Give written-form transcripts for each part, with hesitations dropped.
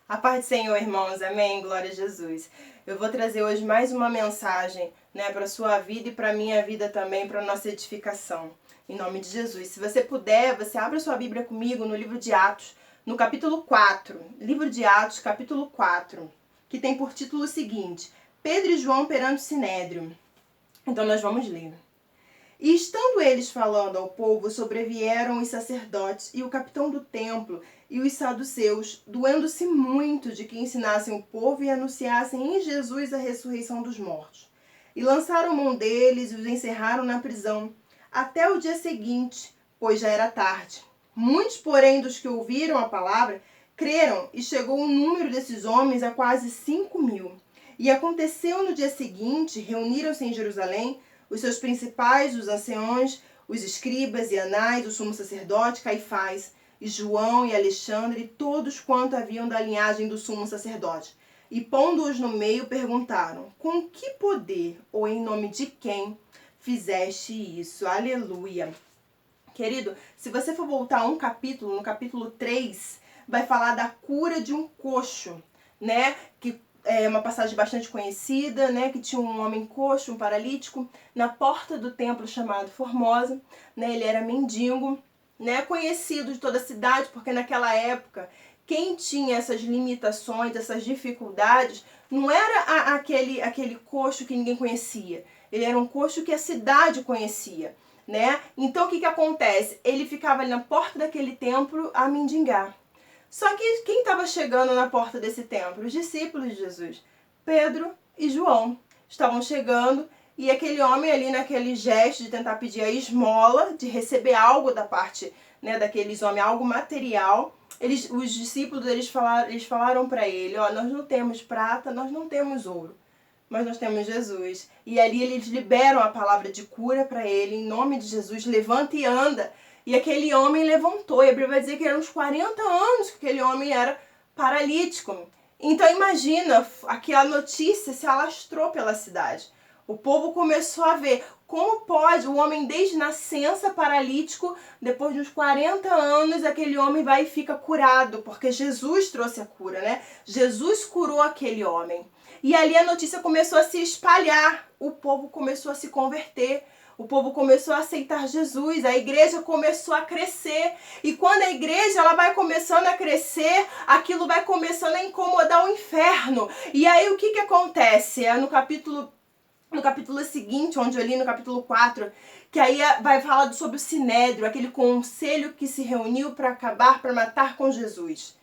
A paz do Senhor, irmãos, amém, glória a Jesus. Eu vou trazer hoje mais uma mensagem, para a sua vida e para a minha vida também, para a nossa edificação, em nome de Jesus. Se você puder, você abre a sua Bíblia comigo no livro de Atos, no capítulo 4, livro de Atos, capítulo 4, que tem por título o seguinte: Pedro e João perante o Sinédrio. Então nós vamos ler. E estando eles falando ao povo, sobrevieram os sacerdotes e o capitão do templo e os saduceus, doendo-se muito de que ensinassem o povo e anunciassem em Jesus a ressurreição dos mortos. E lançaram mão deles e os encerraram na prisão, até o dia seguinte, pois já era tarde. Muitos, porém, dos que ouviram a palavra, creram, e chegou o número desses homens a quase 5.000. E aconteceu no dia seguinte, reuniram-se em Jerusalém os seus principais, os anciões, os escribas e Anás, o sumo sacerdote, Caifás, e João e Alexandre, e todos quanto haviam da linhagem do sumo sacerdote. E pondo-os no meio, perguntaram: com que poder ou em nome de quem fizeste isso? Aleluia! Querido, se você for voltar a um capítulo, no capítulo 3, vai falar da cura de um coxo, que é uma passagem bastante conhecida, que tinha um homem coxo, um paralítico, na porta do templo chamado Formosa, ele era mendigo, conhecido de toda a cidade, porque naquela época, quem tinha essas limitações, essas dificuldades, não era aquele coxo que ninguém conhecia, ele era um coxo que a cidade conhecia, Então o que acontece? Ele ficava ali na porta daquele templo a mendigar. Só que quem estava chegando na porta desse templo? Os discípulos de Jesus, Pedro e João, estavam chegando, e aquele homem ali naquele gesto de tentar pedir a esmola, de receber algo da parte daqueles homens, algo material, os discípulos eles falaram para ele: nós não temos prata, nós não temos ouro, mas nós temos Jesus. E ali eles liberam a palavra de cura para ele, em nome de Jesus: levanta e anda. E aquele homem levantou, e a Bíblia vai dizer que eram uns 40 anos que aquele homem era paralítico. Então imagina, aquela notícia se alastrou pela cidade. O povo começou a ver como pode o homem desde nascença paralítico, depois de uns 40 anos, aquele homem vai e fica curado, porque Jesus trouxe a cura, Jesus curou aquele homem. E ali a notícia começou a se espalhar, o povo começou a se converter. O povo começou a aceitar Jesus, a igreja começou a crescer. E quando a igreja ela vai começando a crescer, aquilo vai começando a incomodar o inferno. E aí o que acontece? No capítulo seguinte, onde eu li no capítulo 4, que aí vai falar sobre o Sinédrio, aquele conselho que se reuniu para acabar, para matar com Jesus.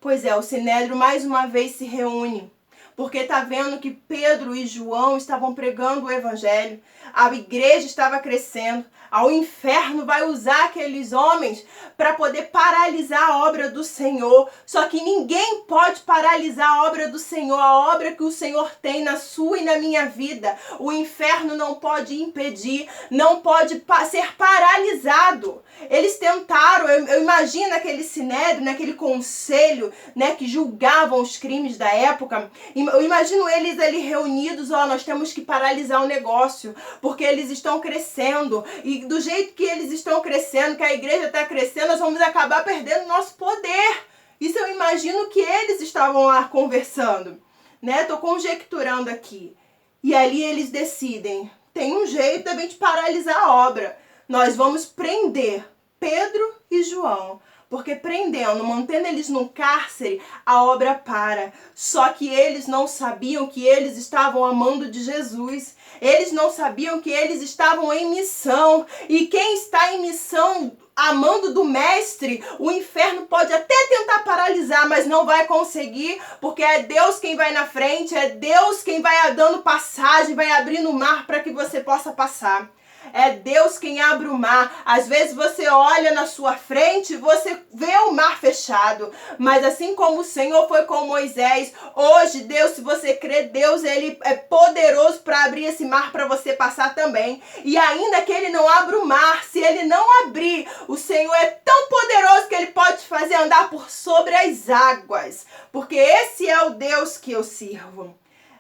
Pois é, o Sinédrio mais uma vez se reúne, porque está vendo que Pedro e João estavam pregando o evangelho, a igreja estava crescendo, o inferno vai usar aqueles homens para poder paralisar a obra do Senhor. Só que ninguém pode paralisar a obra do Senhor, a obra que o Senhor tem na sua e na minha vida. O inferno não pode impedir, não pode ser paralisado. Eles tentaram, eu imagino aquele sinédrio, aquele conselho, que julgavam os crimes da época. Eu imagino eles ali reunidos: nós temos que paralisar o negócio, porque eles estão crescendo, e do jeito que eles estão crescendo, que a igreja está crescendo, nós vamos acabar perdendo nosso poder. Isso eu imagino que eles estavam lá conversando, Estou conjecturando aqui. E ali eles decidem: tem um jeito da gente paralisar a obra. Nós vamos prender Pedro e João, porque prendendo, mantendo eles no cárcere, a obra para. Só que eles não sabiam que eles estavam amando de Jesus. Eles não sabiam que eles estavam em missão. E quem está em missão, amando do mestre, o inferno pode até tentar paralisar, mas não vai conseguir, porque é Deus quem vai na frente, é Deus quem vai dando passagem, vai abrindo o mar para que você possa passar. É Deus quem abre o mar. Às vezes você olha na sua frente, você vê o mar fechado. Mas assim como o Senhor foi com Moisés, hoje Deus, se você crê, Deus ele é poderoso para abrir esse mar para você passar também. E ainda que ele não abra o mar, se ele não abrir, o Senhor é tão poderoso que ele pode fazer andar por sobre as águas. Porque esse é o Deus que eu sirvo.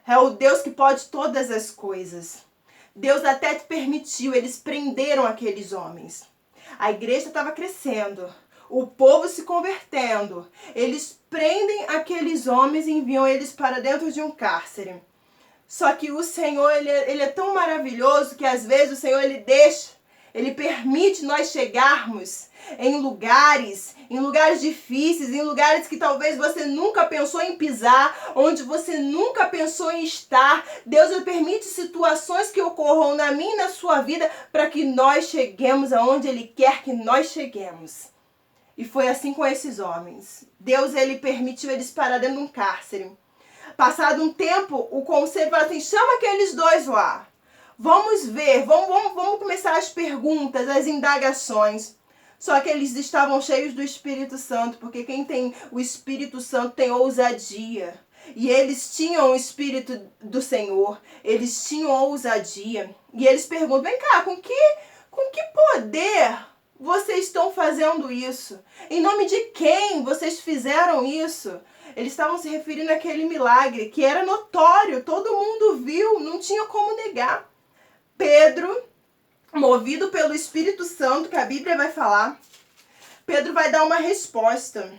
É o Deus que pode todas as coisas. Deus até te permitiu, eles prenderam aqueles homens. A igreja estava crescendo. o povo se convertendo, eles prendem aqueles homens e enviam eles para dentro de um cárcere. Só que o Senhor, ele é tão maravilhoso que às vezes o Senhor, ele permite nós chegarmos em lugares difíceis, em lugares que talvez você nunca pensou em pisar, onde você nunca pensou em estar. Deus, ele permite situações que ocorram na minha e na sua vida para que nós cheguemos aonde Ele quer que nós cheguemos. E foi assim com esses homens. Deus, ele permitiu eles parar dentro de um cárcere. Passado um tempo, o conselho fala assim, chama aqueles dois lá. Vamos ver, vamos começar as perguntas, as indagações. Só que eles estavam cheios do Espírito Santo, porque quem tem o Espírito Santo tem ousadia. E eles tinham o Espírito do Senhor, eles tinham ousadia. E eles perguntam, vem cá, com que poder vocês estão fazendo isso? Em nome de quem vocês fizeram isso? Eles estavam se referindo àquele milagre que era notório, todo mundo viu, não tinha como negar. Pedro, movido pelo Espírito Santo, que a Bíblia vai falar, Pedro vai dar uma resposta.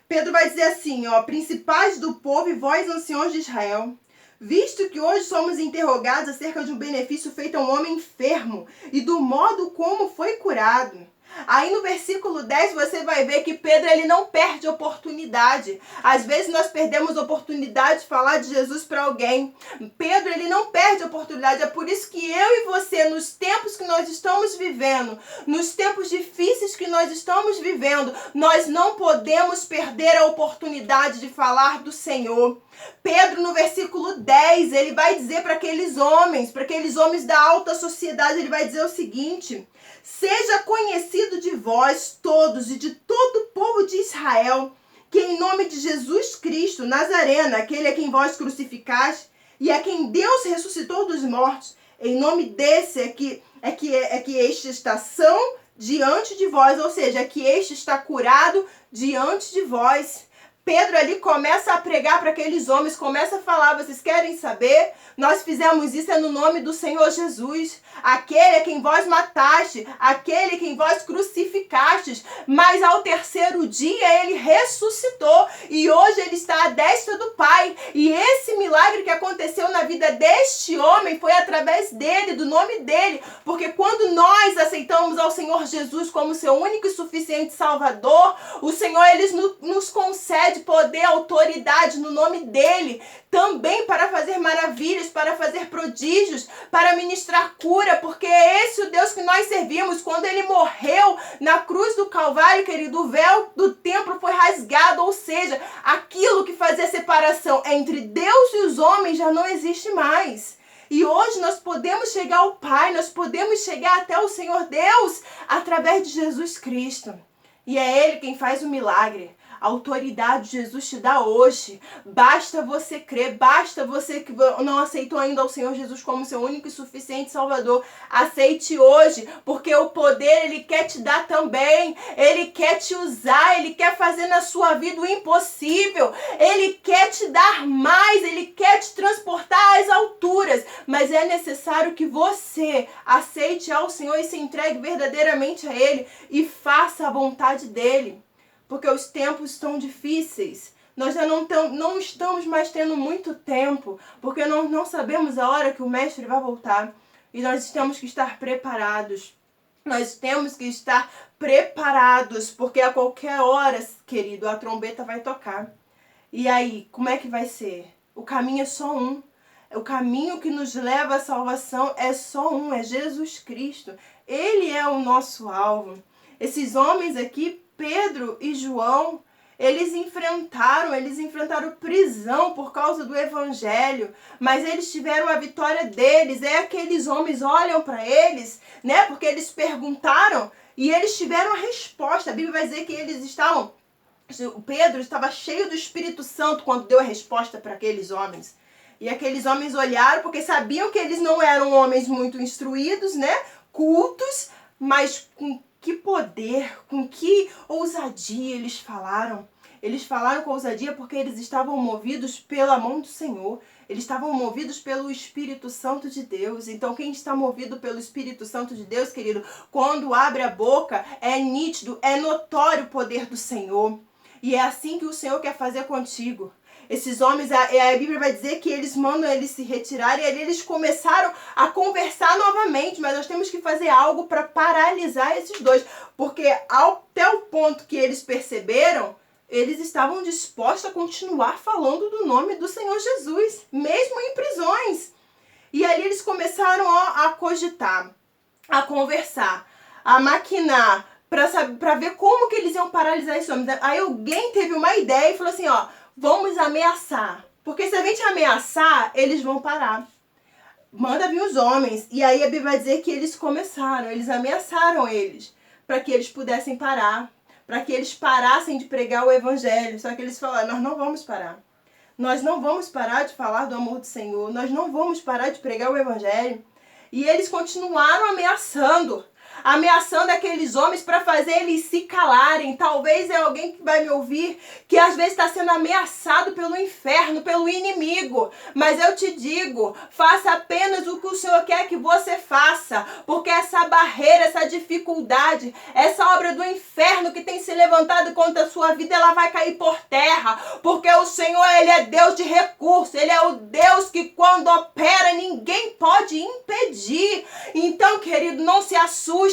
Pedro vai dizer assim, ó, principais do povo e vós, anciões de Israel, visto que hoje somos interrogados acerca de um benefício feito a um homem enfermo e do modo como foi curado. Aí no versículo 10 você vai ver que Pedro, ele não perde oportunidade. Às vezes nós perdemos oportunidade de falar de Jesus para alguém. Pedro, ele não perde oportunidade. É por isso que eu e você, nos tempos que nós estamos vivendo, nos tempos difíceis que nós estamos vivendo, nós não podemos perder a oportunidade de falar do Senhor. Pedro, no versículo 10, ele vai dizer para aqueles homens da alta sociedade, ele vai dizer o seguinte: seja conhecido de vós todos e de todo o povo de Israel, que em nome de Jesus Cristo, Nazareno, aquele a quem vós crucificaste e a quem Deus ressuscitou dos mortos, em nome desse é que este está são diante de vós, ou seja, é que este está curado diante de vós. Pedro ali começa a pregar para aqueles homens, começa a falar, vocês querem saber? Nós fizemos isso no nome do Senhor Jesus, aquele a quem vós mataste, aquele a quem vós crucificastes, mas ao terceiro dia ele ressuscitou e hoje ele está à destra do Pai. E esse milagre que aconteceu na vida deste homem foi através dele, do nome dele, porque quando nós aceitamos ao Senhor Jesus como seu único e suficiente Salvador, o Senhor ele nos concede poder, autoridade no nome dele, também para fazer maravilhas, para fazer prodígios, para ministrar cura, porque é esse o Deus que nós servimos. Quando ele morreu na cruz do Calvário, querido, o véu do templo foi rasgado, ou seja, aquilo que fazia separação entre Deus e os homens já não existe mais. E hoje nós podemos chegar ao Pai, nós podemos chegar até o Senhor Deus através de Jesus Cristo. E é Ele quem faz o milagre. A autoridade Jesus te dá hoje. Basta você crer, basta você que não aceitou ainda o Senhor Jesus como seu único e suficiente Salvador. Aceite hoje, porque o poder Ele quer te dar também. Ele quer te usar, Ele quer fazer na sua vida o impossível. Ele quer te dar mais, Ele quer te transportar às alturas. Mas é necessário que você aceite ao Senhor e se entregue verdadeiramente a Ele e faça a vontade dEle. Porque os tempos estão difíceis. Nós já não estamos mais tendo muito tempo, porque não sabemos a hora que o Mestre vai voltar. E nós temos que estar preparados. Nós temos que estar preparados, porque a qualquer hora, querido, a trombeta vai tocar. E aí, como é que vai ser? O caminho é só um. O caminho que nos leva à salvação é só um, é Jesus Cristo. Ele é o nosso alvo. Esses homens aqui, Pedro e João, eles enfrentaram prisão por causa do evangelho, mas eles tiveram a vitória deles. Aqueles homens olham para eles, né? Porque eles perguntaram e eles tiveram a resposta. A Bíblia vai dizer que Pedro estava cheio do Espírito Santo quando deu a resposta para aqueles homens. E aqueles homens olharam porque sabiam que eles não eram homens muito instruídos, né? Cultos, mas com que poder, com que ousadia eles falaram. Eles falaram com ousadia porque eles estavam movidos pela mão do Senhor. Eles estavam movidos pelo Espírito Santo de Deus. Então, quem está movido pelo Espírito Santo de Deus, querido, quando abre a boca, é nítido, é notório o poder do Senhor. E é assim que o Senhor quer fazer contigo. Esses homens, a Bíblia vai dizer que eles mandam eles se retirarem e ali eles começaram a conversar novamente, mas nós temos que fazer algo para paralisar esses dois, porque até o ponto que eles perceberam, eles estavam dispostos a continuar falando do nome do Senhor Jesus, mesmo em prisões. E ali eles começaram a cogitar, a conversar, a maquinar, para ver como que eles iam paralisar esses homens. Aí alguém teve uma ideia e falou assim, vamos ameaçar. Porque se a gente ameaçar, eles vão parar. Manda vir os homens. E aí a Bíblia vai dizer que eles começaram, eles ameaçaram eles, para que eles pudessem parar, para que eles parassem de pregar o evangelho. Só que eles falaram, nós não vamos parar. Nós não vamos parar de falar do amor do Senhor. Nós não vamos parar de pregar o evangelho. E eles continuaram ameaçando aqueles homens para fazer eles se calarem. Talvez é alguém que vai me ouvir que às vezes está sendo ameaçado pelo inferno, pelo inimigo. Mas eu te digo, faça apenas o que o Senhor quer que você faça. Porque essa barreira, essa dificuldade, essa obra do inferno que tem se levantado contra a sua vida, ela vai cair por terra. Porque o Senhor, Ele é Deus de recursos. Ele é o Deus que quando opera, ninguém pode impedir. Então, querido, não se assuste.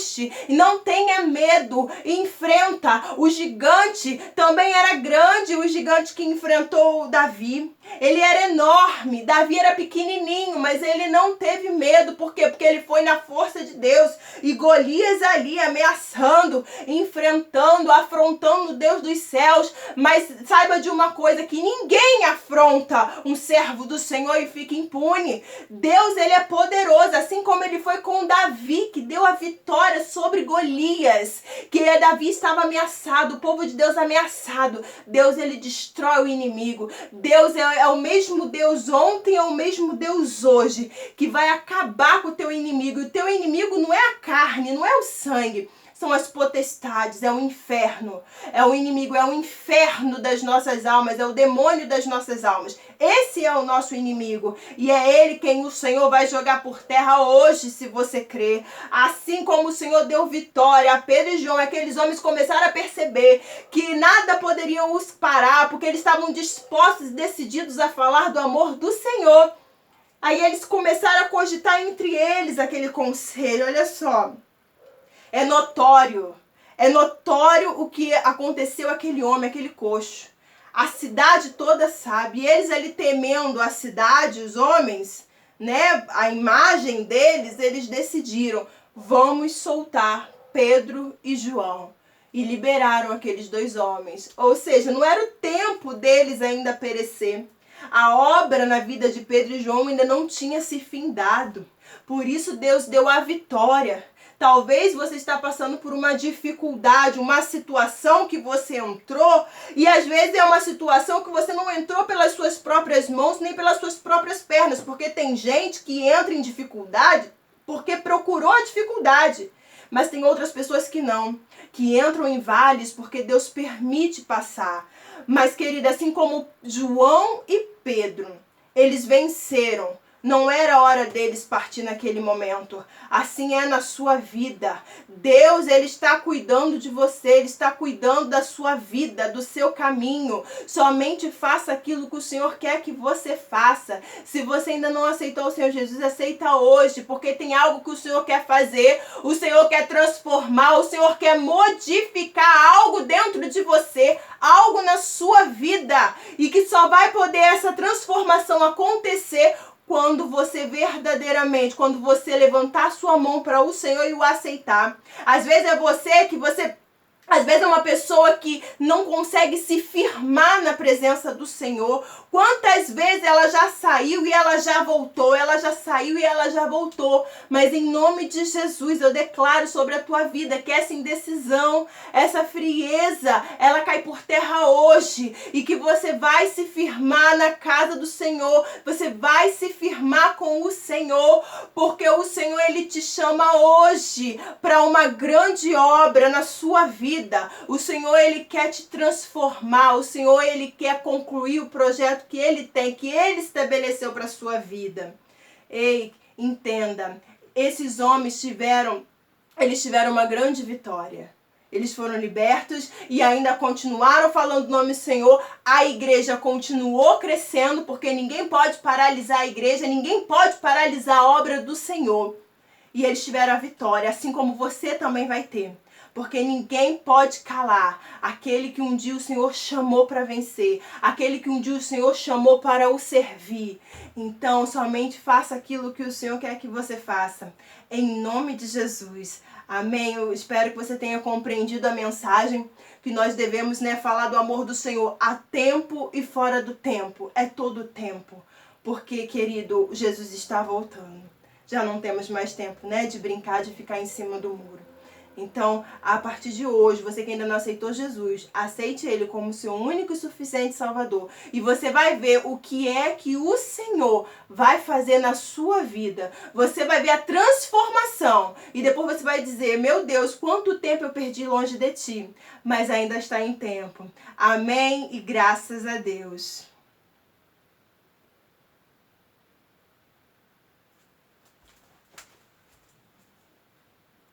Não tenha medo, enfrenta. O gigante também era grande, o gigante que enfrentou Davi. Ele era enorme, Davi era pequenininho, mas ele não teve medo. Por quê? Porque ele foi na força de Deus. E Golias ali ameaçando, enfrentando, afrontando o Deus dos céus. Mas saiba de uma coisa, que ninguém afronta um servo do Senhor e fica impune. Deus, ele é poderoso, assim como ele foi com Davi, que deu a vitória sobre Golias, que Davi estava ameaçado, o povo de Deus ameaçado. Deus, ele destrói o inimigo. Deus é o mesmo Deus ontem, é o mesmo Deus hoje, que vai acabar com o teu inimigo. E o teu inimigo não é a carne, não é o sangue, são as potestades, é o inferno, é o inimigo, é o inferno das nossas almas, é o demônio das nossas almas. Esse é o nosso inimigo e é ele quem o Senhor vai jogar por terra hoje, se você crer. Assim como o Senhor deu vitória a Pedro e João, aqueles homens começaram a perceber que nada poderia os parar, porque eles estavam dispostos e decididos a falar do amor do Senhor. Aí eles começaram a cogitar entre eles aquele conselho. Olha só, é notório o que aconteceu àquele homem, aquele coxo. A cidade toda sabe. E eles ali temendo a cidade, os homens, né, a imagem deles, eles decidiram, vamos soltar Pedro e João. E liberaram aqueles dois homens. Ou seja, não era o tempo deles ainda perecer. A obra na vida de Pedro e João ainda não tinha se findado. Por isso Deus deu a vitória. Talvez você está passando por uma dificuldade, uma situação que você entrou, e às vezes é uma situação que você não entrou pelas suas próprias mãos, nem pelas suas próprias pernas, porque tem gente que entra em dificuldade porque procurou a dificuldade. Mas tem outras pessoas que não, que entram em vales porque Deus permite passar. Mas, querida, assim como João e Pedro, eles venceram. Não era hora deles partir naquele momento. Assim é na sua vida. Deus, ele está cuidando de você. Ele está cuidando da sua vida, do seu caminho. Somente faça aquilo que o Senhor quer que você faça. Se você ainda não aceitou o Senhor Jesus, aceita hoje. Porque tem algo que o Senhor quer fazer. O Senhor quer transformar. O Senhor quer modificar algo dentro de você. Algo na sua vida. E que só vai poder essa transformação acontecer quando você verdadeiramente, quando você levantar sua mão para o Senhor e o aceitar. Às vezes às vezes é uma pessoa que não consegue se firmar na presença do Senhor. Quantas vezes ela já saiu e ela já voltou, ela já saiu e ela já voltou. Mas em nome de Jesus eu declaro sobre a tua vida que essa indecisão, essa frieza, ela cai por terra hoje. E que você vai se firmar na casa do Senhor. Você vai se firmar com o Senhor. Porque o Senhor, ele te chama hoje para uma grande obra na sua vida. vida. O Senhor, Ele quer te transformar. O Senhor, Ele quer concluir o projeto que Ele tem, que Ele estabeleceu para a sua vida. Ei, entenda, esses homens tiveram uma grande vitória. Eles foram libertos e ainda continuaram falando o nome do Senhor. A igreja continuou crescendo, porque ninguém pode paralisar a igreja, ninguém pode paralisar a obra do Senhor. E eles tiveram a vitória, assim como você também vai ter. Porque ninguém pode calar aquele que um dia o Senhor chamou para vencer, aquele que um dia o Senhor chamou para o servir. Então, somente faça aquilo que o Senhor quer que você faça. Em nome de Jesus. Amém? Eu espero que você tenha compreendido a mensagem, que nós devemos, falar do amor do Senhor a tempo e fora do tempo. É todo o tempo. Porque, querido, Jesus está voltando. Já não temos mais tempo, de brincar, de ficar em cima do muro. Então, a partir de hoje, você que ainda não aceitou Jesus, aceite Ele como seu único e suficiente Salvador. E você vai ver o que é que o Senhor vai fazer na sua vida. Você vai ver a transformação. E depois você vai dizer, meu Deus, quanto tempo eu perdi longe de Ti. Mas ainda está em tempo. Amém e graças a Deus.